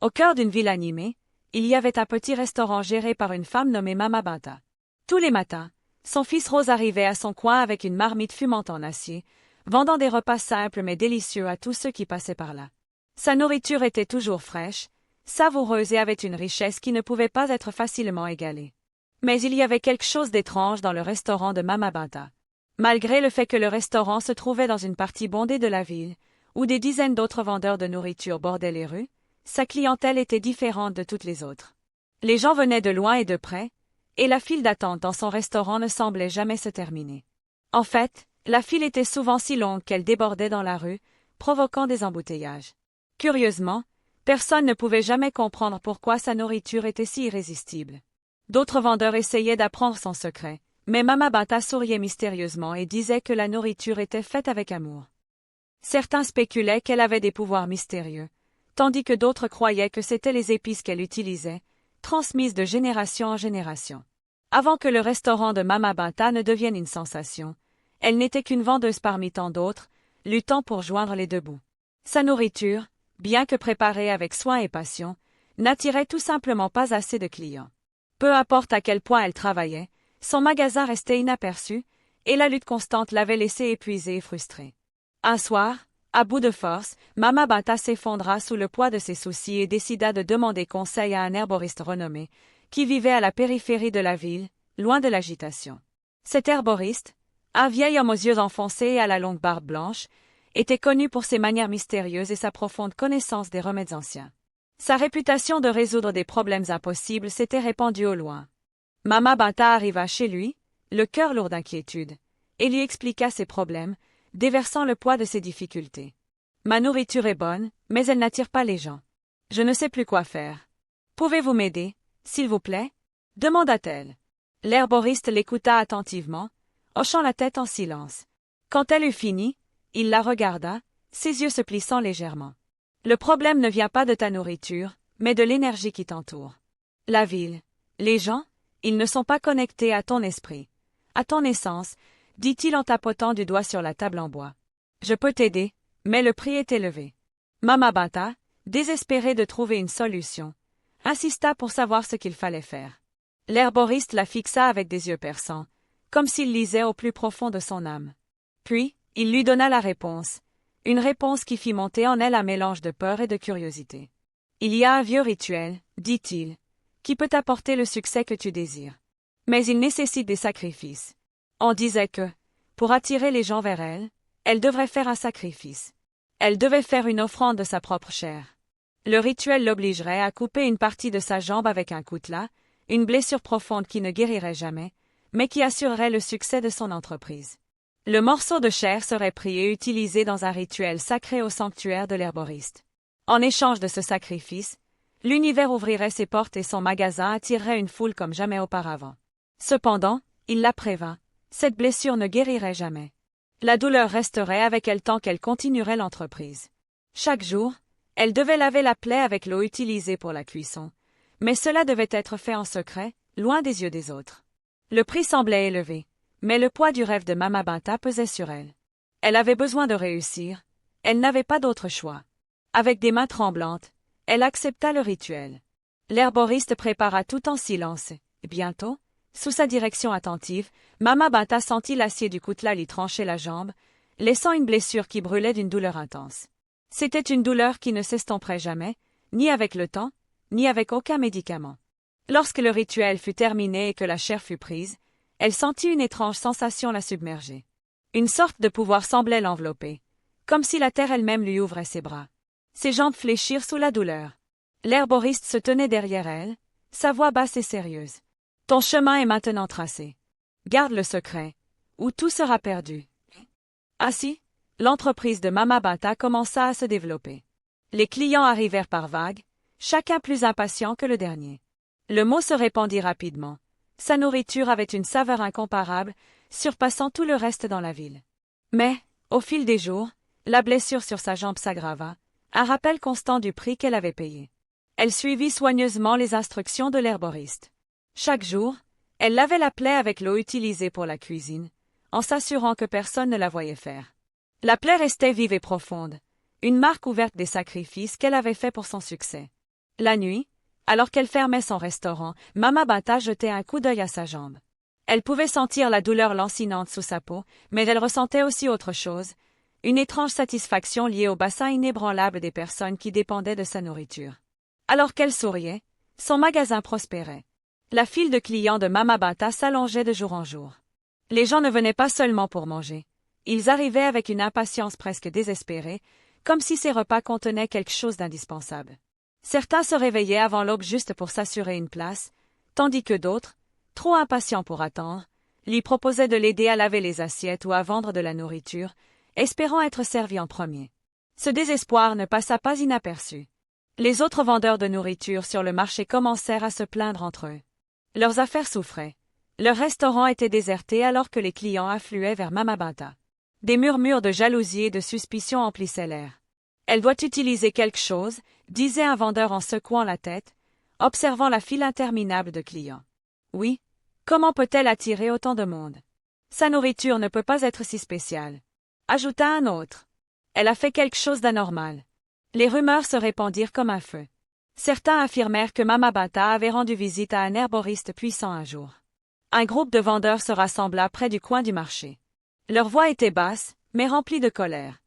Au cœur d'une ville animée, il y avait un petit restaurant géré par une femme nommée Mama Bata. Tous les matins, son fils Rose arrivait à son coin avec une marmite fumante en acier, vendant des repas simples mais délicieux à tous ceux qui passaient par là. Sa nourriture était toujours fraîche, savoureuse et avait une richesse qui ne pouvait pas être facilement égalée. Mais il y avait quelque chose d'étrange dans le restaurant de Mama Bata. Malgré le fait que le restaurant se trouvait dans une partie bondée de la ville, où des dizaines d'autres vendeurs de nourriture bordaient les rues, sa clientèle était différente de toutes les autres. Les gens venaient de loin et de près, et la file d'attente dans son restaurant ne semblait jamais se terminer. En fait, la file était souvent si longue qu'elle débordait dans la rue, provoquant des embouteillages. Curieusement, personne ne pouvait jamais comprendre pourquoi sa nourriture était si irrésistible. D'autres vendeurs essayaient d'apprendre son secret, mais Mama Bata souriait mystérieusement et disait que la nourriture était faite avec amour. Certains spéculaient qu'elle avait des pouvoirs mystérieux, tandis que d'autres croyaient que c'étaient les épices qu'elle utilisait, transmises de génération en génération. Avant que le restaurant de Mama Bata ne devienne une sensation, elle n'était qu'une vendeuse parmi tant d'autres, luttant pour joindre les deux bouts. Sa nourriture, bien que préparée avec soin et passion, n'attirait tout simplement pas assez de clients. Peu importe à quel point elle travaillait, son magasin restait inaperçu, et la lutte constante l'avait laissée épuisée et frustrée. Un soir, à bout de force, Mama Bata s'effondra sous le poids de ses soucis et décida de demander conseil à un herboriste renommé, qui vivait à la périphérie de la ville, loin de l'agitation. Cet herboriste, un vieil homme aux yeux enfoncés et à la longue barbe blanche, était connu pour ses manières mystérieuses et sa profonde connaissance des remèdes anciens. Sa réputation de résoudre des problèmes impossibles s'était répandue au loin. Mama Bata arriva chez lui, le cœur lourd d'inquiétude, et lui expliqua ses problèmes, déversant le poids de ses difficultés. « Ma nourriture est bonne, mais elle n'attire pas les gens. Je ne sais plus quoi faire. Pouvez-vous m'aider, s'il vous plaît ?» demanda-t-elle. L'herboriste l'écouta attentivement, hochant la tête en silence. Quand elle eut fini, il la regarda, ses yeux se plissant légèrement. « Le problème ne vient pas de ta nourriture, mais de l'énergie qui t'entoure. La ville, les gens, ils ne sont pas connectés à ton esprit, à ton essence, dit-il en tapotant du doigt sur la table en bois. Je peux t'aider, mais le prix est élevé. » Mama Bata, désespérée de trouver une solution, insista pour savoir ce qu'il fallait faire. L'herboriste la fixa avec des yeux perçants, comme s'il lisait au plus profond de son âme. Puis, il lui donna la réponse, une réponse qui fit monter en elle un mélange de peur et de curiosité. « Il y a un vieux rituel, dit-il, qui peut apporter le succès que tu désires. Mais il nécessite des sacrifices. On disait que, pour attirer les gens vers elle, elle devrait faire un sacrifice. Elle devait faire une offrande de sa propre chair. Le rituel l'obligerait à couper une partie de sa jambe avec un coutelas, une blessure profonde qui ne guérirait jamais, mais qui assurerait le succès de son entreprise. Le morceau de chair serait pris et utilisé dans un rituel sacré au sanctuaire de l'herboriste. En échange de ce sacrifice, l'univers ouvrirait ses portes et son magasin attirerait une foule comme jamais auparavant. Cependant, il la prévint, cette blessure ne guérirait jamais. La douleur resterait avec elle tant qu'elle continuerait l'entreprise. Chaque jour, elle devait laver la plaie avec l'eau utilisée pour la cuisson, mais cela devait être fait en secret, loin des yeux des autres. Le prix semblait élevé, mais le poids du rêve de Mama Bata pesait sur elle. Elle avait besoin de réussir, elle n'avait pas d'autre choix. Avec des mains tremblantes, elle accepta le rituel. L'herboriste prépara tout en silence, et bientôt, sous sa direction attentive, Mama Bata sentit l'acier du coutelas lui trancher la jambe, laissant une blessure qui brûlait d'une douleur intense. C'était une douleur qui ne s'estomperait jamais, ni avec le temps, ni avec aucun médicament. Lorsque le rituel fut terminé et que la chair fut prise, elle sentit une étrange sensation la submerger. Une sorte de pouvoir semblait l'envelopper, comme si la terre elle-même lui ouvrait ses bras. Ses jambes fléchirent sous la douleur. L'herboriste se tenait derrière elle, sa voix basse et sérieuse. « Ton chemin est maintenant tracé. Garde le secret, ou tout sera perdu. » Ainsi, l'entreprise de Mama Bata commença à se développer. Les clients arrivèrent par vagues, chacun plus impatient que le dernier. Le mot se répandit rapidement. Sa nourriture avait une saveur incomparable, surpassant tout le reste dans la ville. Mais, au fil des jours, la blessure sur sa jambe s'aggrava, un rappel constant du prix qu'elle avait payé. Elle suivit soigneusement les instructions de l'herboriste. Chaque jour, elle lavait la plaie avec l'eau utilisée pour la cuisine, en s'assurant que personne ne la voyait faire. La plaie restait vive et profonde, une marque ouverte des sacrifices qu'elle avait faits pour son succès. La nuit, alors qu'elle fermait son restaurant, Mama Bata jetait un coup d'œil à sa jambe. Elle pouvait sentir la douleur lancinante sous sa peau, mais elle ressentait aussi autre chose, une étrange satisfaction liée au bassin inébranlable des personnes qui dépendaient de sa nourriture. Alors qu'elle souriait, son magasin prospérait. La file de clients de Mama Bata s'allongeait de jour en jour. Les gens ne venaient pas seulement pour manger. Ils arrivaient avec une impatience presque désespérée, comme si ces repas contenaient quelque chose d'indispensable. Certains se réveillaient avant l'aube juste pour s'assurer une place, tandis que d'autres, trop impatients pour attendre, lui proposaient de l'aider à laver les assiettes ou à vendre de la nourriture, espérant être servis en premier. Ce désespoir ne passa pas inaperçu. Les autres vendeurs de nourriture sur le marché commencèrent à se plaindre entre eux. Leurs affaires souffraient. Leur restaurant était déserté alors que les clients affluaient vers Mama Bata. Des murmures de jalousie et de suspicion emplissaient l'air. Elle doit utiliser quelque chose, disait un vendeur en secouant la tête, observant la file interminable de clients. Oui, comment peut-elle attirer autant de monde? Sa nourriture ne peut pas être si spéciale. Ajouta un autre. Elle a fait quelque chose d'anormal. Les rumeurs se répandirent comme un feu. Certains affirmèrent que Mama Bata avait rendu visite à un herboriste puissant un jour. Un groupe de vendeurs se rassembla près du coin du marché. Leur voix était basse, mais remplie de colère.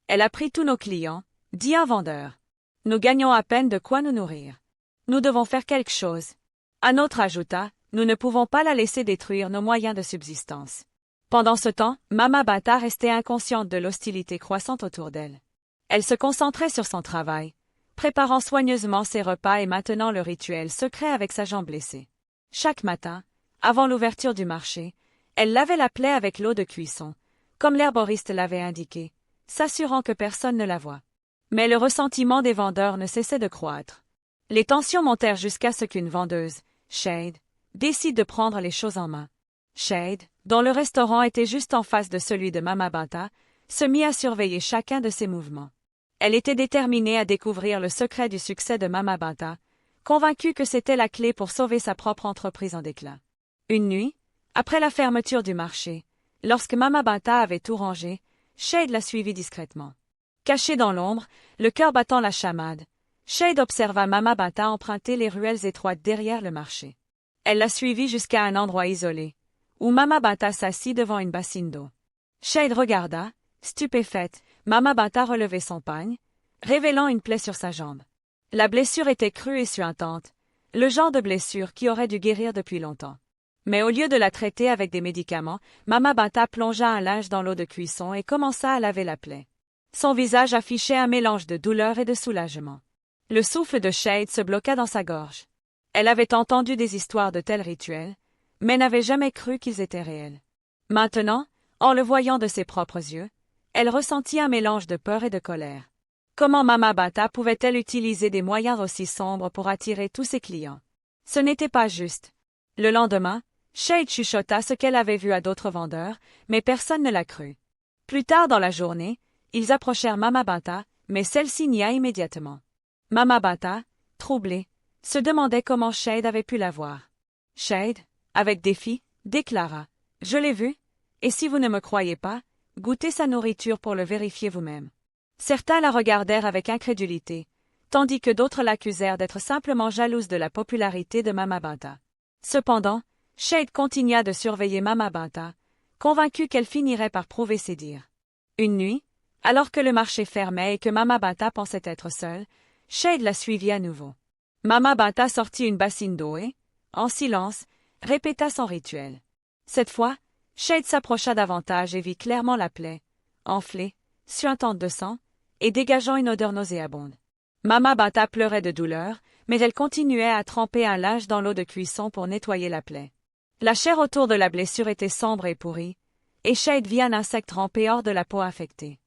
Elle a pris tous nos clients, dit un vendeur. Nous gagnons à peine de quoi nous nourrir. Nous devons faire quelque chose. Un autre ajouta, nous ne pouvons pas la laisser détruire nos moyens de subsistance. Pendant ce temps, Mama Bata restait inconsciente de l'hostilité croissante autour d'elle. Elle se concentrait sur son travail, préparant soigneusement ses repas et maintenant le rituel secret avec sa jambe blessée. Chaque matin, avant l'ouverture du marché, elle lavait la plaie avec l'eau de cuisson, comme l'herboriste l'avait indiqué, s'assurant que personne ne la voie. Mais le ressentiment des vendeurs ne cessait de croître. Les tensions montèrent jusqu'à ce qu'une vendeuse, Shade, décide de prendre les choses en main. Shade, dont le restaurant était juste en face de celui de Mama Bata, se mit à surveiller chacun de ses mouvements. Elle était déterminée à découvrir le secret du succès de Mama Bata, convaincue que c'était la clé pour sauver sa propre entreprise en déclin. Une nuit, après la fermeture du marché, lorsque Mama Bata avait tout rangé, Shade la suivit discrètement. Cachée dans l'ombre, le cœur battant la chamade, Shade observa Mama Bata emprunter les ruelles étroites derrière le marché. Elle la suivit jusqu'à un endroit isolé, où Mama Bata s'assit devant une bassine d'eau. Shade regarda, stupéfaite, Mama Bata relevait son pagne, révélant une plaie sur sa jambe. La blessure était crue et suintante, le genre de blessure qui aurait dû guérir depuis longtemps. Mais au lieu de la traiter avec des médicaments, Mama Bata plongea un linge dans l'eau de cuisson et commença à laver la plaie. Son visage affichait un mélange de douleur et de soulagement. Le souffle de Shade se bloqua dans sa gorge. Elle avait entendu des histoires de tels rituels, mais n'avait jamais cru qu'ils étaient réels. Maintenant, en le voyant de ses propres yeux, elle ressentit un mélange de peur et de colère. Comment Mama Bata pouvait-elle utiliser des moyens aussi sombres pour attirer tous ses clients? Ce n'était pas juste. Le lendemain, Shade chuchota ce qu'elle avait vu à d'autres vendeurs, mais personne ne la crut. Plus tard dans la journée, ils approchèrent Mama Bata, mais celle-ci nia immédiatement. Mama Bata, troublée, se demandait comment Shade avait pu la voir. Shade, avec défi, déclara « Je l'ai vu, et si vous ne me croyez pas, goûtez sa nourriture pour le vérifier vous-même. » Certains la regardèrent avec incrédulité, tandis que d'autres l'accusèrent d'être simplement jalouse de la popularité de Mama Bata. Cependant, Shade continua de surveiller Mama Bata, convaincue qu'elle finirait par prouver ses dires. Une nuit, alors que le marché fermait et que Mama Bata pensait être seule, Shade la suivit à nouveau. Mama Bata sortit une bassine d'eau et, en silence, répéta son rituel. Cette fois, Shade s'approcha davantage et vit clairement la plaie, enflée, suintante de sang, et dégageant une odeur nauséabonde. Mama Bata pleurait de douleur, mais elle continuait à tremper un linge dans l'eau de cuisson pour nettoyer la plaie. La chair autour de la blessure était sombre et pourrie, et Shade vit un insecte ramper hors de la peau infectée.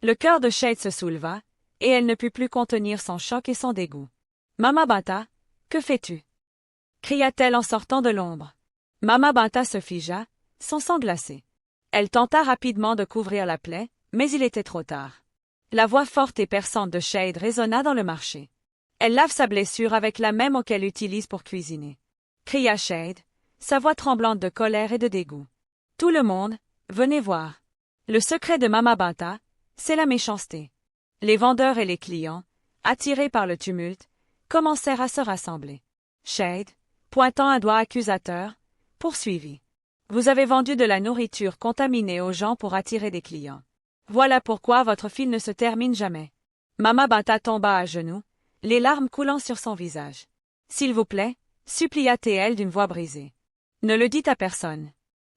Le cœur de Shade se souleva, et elle ne put plus contenir son choc et son dégoût. « Mama Bata, que fais-tu » cria-t-elle en sortant de l'ombre. Mama Bata se figea, son sang glacé. Elle tenta rapidement de couvrir la plaie, mais il était trop tard. La voix forte et perçante de Shade résonna dans le marché. Elle lave sa blessure avec la même eau qu'elle utilise pour cuisiner. Cria Shade, sa voix tremblante de colère et de dégoût. Tout le monde, venez voir. Le secret de Mama Bata, c'est la méchanceté. Les vendeurs et les clients, attirés par le tumulte, commencèrent à se rassembler. Shade, pointant un doigt accusateur, poursuivit. Vous avez vendu de la nourriture contaminée aux gens pour attirer des clients. Voilà pourquoi votre fil ne se termine jamais. Mama Banta tomba à genoux, les larmes coulant sur son visage. S'il vous plaît, supplia-t-elle d'une voix brisée. Ne le dites à personne.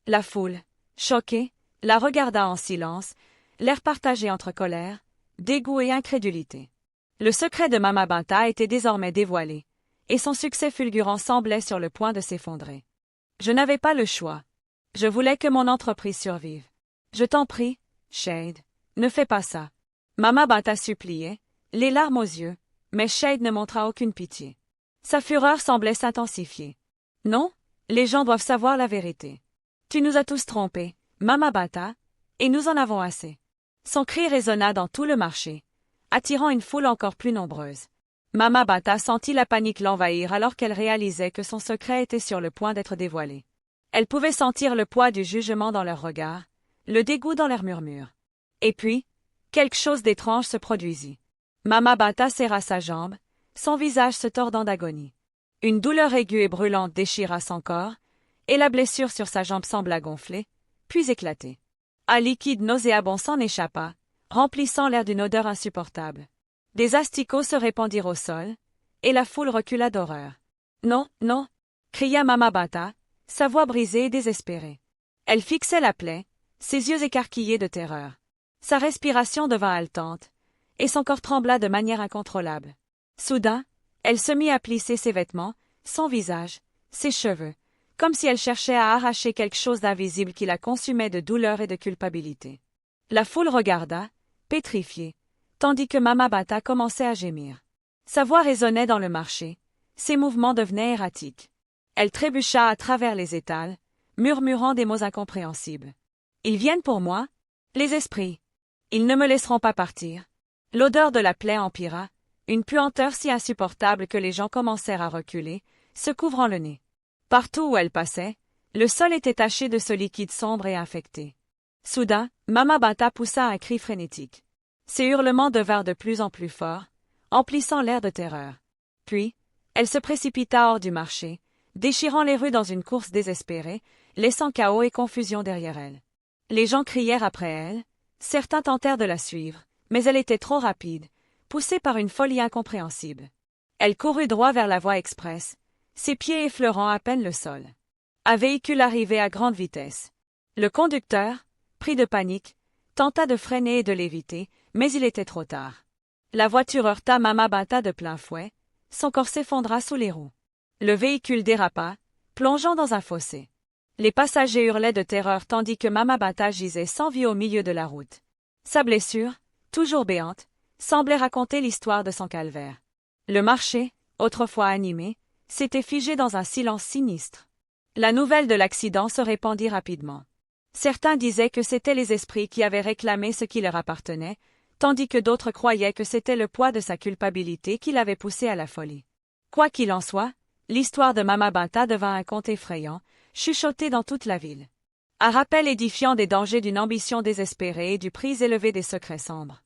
La foule, choquée, la regarda en silence, l'air partagé entre colère, dégoût et incrédulité. Le secret de Mama Banta était désormais dévoilé, et son succès fulgurant semblait sur le point de s'effondrer. Je n'avais pas le choix. Je voulais que mon entreprise survive. Je t'en prie, Shade, ne fais pas ça. Mama Banta suppliait, les larmes aux yeux, mais Shade ne montra aucune pitié. Sa fureur semblait s'intensifier. Non, les gens doivent savoir la vérité. Tu nous as tous trompés, Mama Banta, et nous en avons assez. Son cri résonna dans tout le marché, attirant une foule encore plus nombreuse. Mama Banta sentit la panique l'envahir alors qu'elle réalisait que son secret était sur le point d'être dévoilé. Elle pouvait sentir le poids du jugement dans leurs regards, le dégoût dans leurs murmures. Et puis, quelque chose d'étrange se produisit. Mama Banta serra sa jambe, son visage se tordant d'agonie. Une douleur aiguë et brûlante déchira son corps, et la blessure sur sa jambe sembla gonfler, puis éclater. Un liquide nauséabond s'en échappa, remplissant l'air d'une odeur insupportable. Des asticots se répandirent au sol, et la foule recula d'horreur. Non, non, cria Mama Banta, sa voix brisée et désespérée. Elle fixait la plaie, ses yeux écarquillés de terreur. Sa respiration devint haletante, et son corps trembla de manière incontrôlable. Soudain, elle se mit à plisser ses vêtements, son visage, ses cheveux, comme si elle cherchait à arracher quelque chose d'invisible qui la consumait de douleur et de culpabilité. La foule regarda, pétrifiée, tandis que Mama Banta commençait à gémir. Sa voix résonnait dans le marché, ses mouvements devenaient erratiques. Elle trébucha à travers les étals, murmurant des mots incompréhensibles. « Ils viennent pour moi? Les esprits. Ils ne me laisseront pas partir. » L'odeur de la plaie empira, une puanteur si insupportable que les gens commencèrent à reculer, se couvrant le nez. Partout où elle passait, le sol était taché de ce liquide sombre et infecté. Soudain, Mama Banta poussa un cri frénétique. Ses hurlements devinrent de plus en plus forts, emplissant l'air de terreur. Puis, elle se précipita hors du marché, déchirant les rues dans une course désespérée, laissant chaos et confusion derrière elle. Les gens crièrent après elle, certains tentèrent de la suivre, mais elle était trop rapide, poussée par une folie incompréhensible. Elle courut droit vers la voie express, ses pieds effleurant à peine le sol. Un véhicule arrivait à grande vitesse. Le conducteur, pris de panique, tenta de freiner et de l'éviter, mais il était trop tard. La voiture heurta Mama Banta de plein fouet, son corps s'effondra sous les roues. Le véhicule dérapa, plongeant dans un fossé. Les passagers hurlaient de terreur tandis que Mama Banta gisait sans vie au milieu de la route. Sa blessure, toujours béante, semblait raconter l'histoire de son calvaire. Le marché, autrefois animé, s'était figé dans un silence sinistre. La nouvelle de l'accident se répandit rapidement. Certains disaient que c'étaient les esprits qui avaient réclamé ce qui leur appartenait, tandis que d'autres croyaient que c'était le poids de sa culpabilité qui l'avait poussé à la folie. Quoi qu'il en soit, l'histoire de Mama Banta devint un conte effrayant, chuchoté dans toute la ville. Un rappel édifiant des dangers d'une ambition désespérée et du prix élevé des secrets sombres.